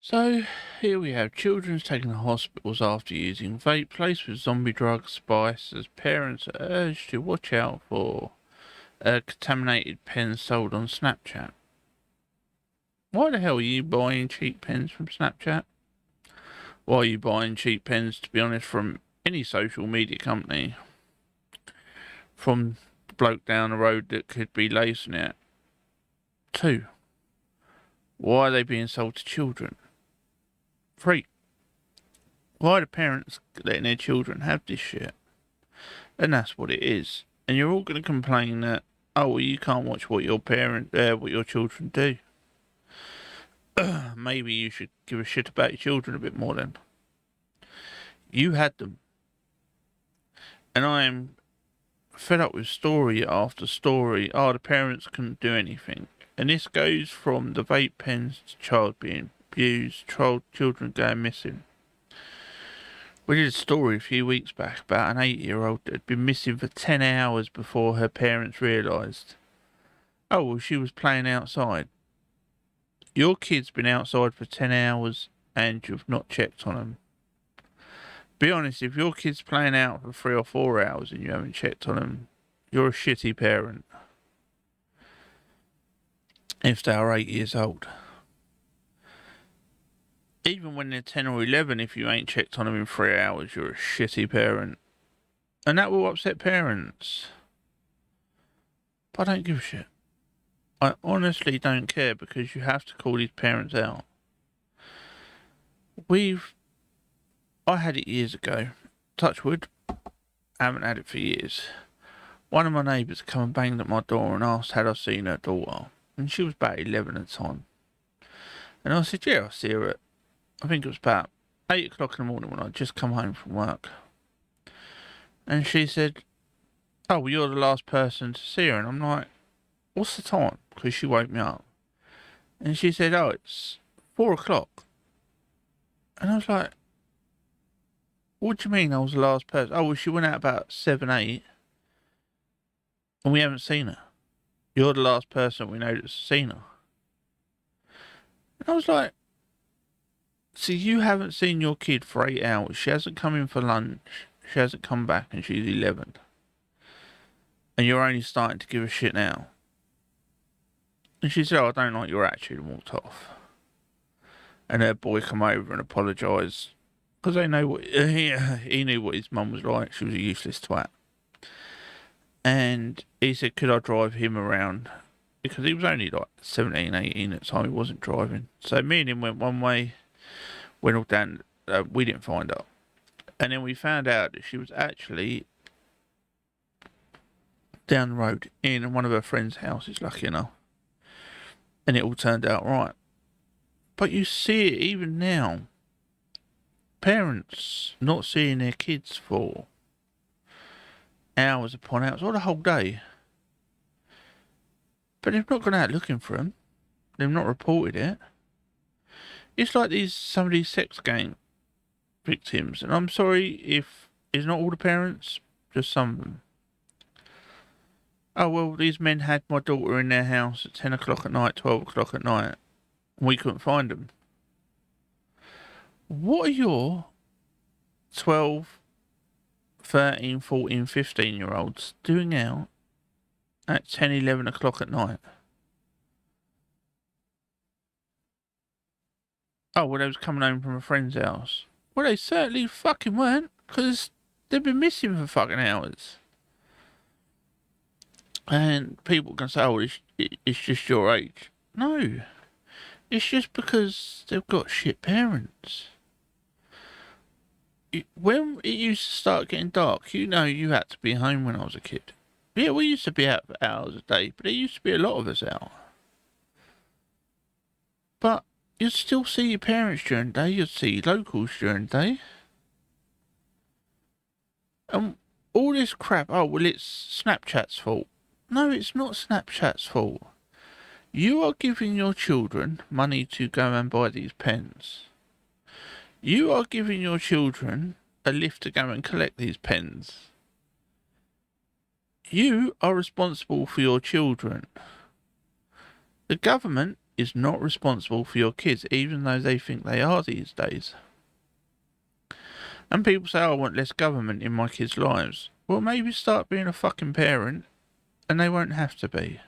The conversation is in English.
So, here we have children taken to hospitals after using vape laced with zombie drug spice as parents are urged to watch out for contaminated pens sold on Snapchat. Why the hell are you buying cheap pens from Snapchat? Why are you buying cheap pens, to be honest, from any social media company? From the bloke down the road that could be lacing it? 2. Why are they being sold to children? 3. Why are the parents letting their children have this shit? And that's what it is. And you're all going to complain that, oh, well, you can't watch what what your children do. Maybe you should give a shit about your children a bit more then. You had them. And I am fed up with story after story. Oh, the parents couldn't do anything. And this goes from the vape pens to child being abused, children going missing. We did a story a few weeks back about an 8-year-old that had been missing for 10 hours before her parents realised. Oh, well, she was playing outside. Your kid's been outside for 10 hours and you've not checked on them. Be honest, if your kid's playing out for 3 or 4 hours and you haven't checked on them, you're a shitty parent. If they are 8 years old. Even when they're 10 or 11, if you ain't checked on them in 3 hours, you're a shitty parent. And that will upset parents. But I don't give a shit. I honestly don't care because you have to call these parents out. I had it years ago. Touch wood. I haven't had it for years. One of my neighbours come and banged at my door and asked had I seen her daughter. And she was about 11 at the time. And I said, yeah, I see her at, I think it was about 8 o'clock in the morning when I'd just come home from work. And she said, oh, well, you're the last person to see her. And I'm like, what's the time? Because she woke me up. And she said, oh, it's 4 o'clock. And I was like, what do you mean I was the last person? Oh, well, she went out about 7, 8. And we haven't seen her. You're the last person we know that's seen her. And I was like, see, you haven't seen your kid for 8 hours. She hasn't come in for lunch. She hasn't come back and she's 11. And you're only starting to give a shit now. And she said, oh, I don't like your attitude, and walked off. And her boy come over and apologised. Because they know what he knew what his mum was like. She was a useless twat. And he said, could I drive him around? Because he was only like 17, 18 at the time. He wasn't driving. So me and him went one way. Went all down. We didn't find her. And then we found out that she was actually down the road in one of her friend's houses, lucky enough. And it all turned out right. But you see it even now. Parents not seeing their kids for hours upon hours, or the whole day. But they've not gone out looking for them. They've not reported it. It's like some of these sex gang victims, and I'm sorry if it's not all the parents, just some of them. Oh, well, these men had my daughter in their house at 10 o'clock at night, 12 o'clock at night, and we couldn't find them. What are your 12, 13, 14, 15-year-olds doing out at 10, 11 o'clock at night? Oh, well, they was coming home from a friend's house. Well, they certainly fucking weren't, because they've been missing for fucking hours. And people can say, oh, it's just your age. No. It's just because they've got shit parents. When it used to start getting dark, you had to be home when I was a kid. Yeah, we used to be out for hours a day, but there used to be a lot of us out. But you'd still see your parents during the day, you'd see locals during the day. And all this crap, oh, well, it's Snapchat's fault. No, it's not Snapchat's fault. You are giving your children money to go and buy these pens. You are giving your children a lift to go and collect these pens. You are responsible for your children. The government is not responsible for your kids, even though they think they are these days. And people say, I want less government in my kids' lives. Well, maybe start being a fucking parent and they won't have to be.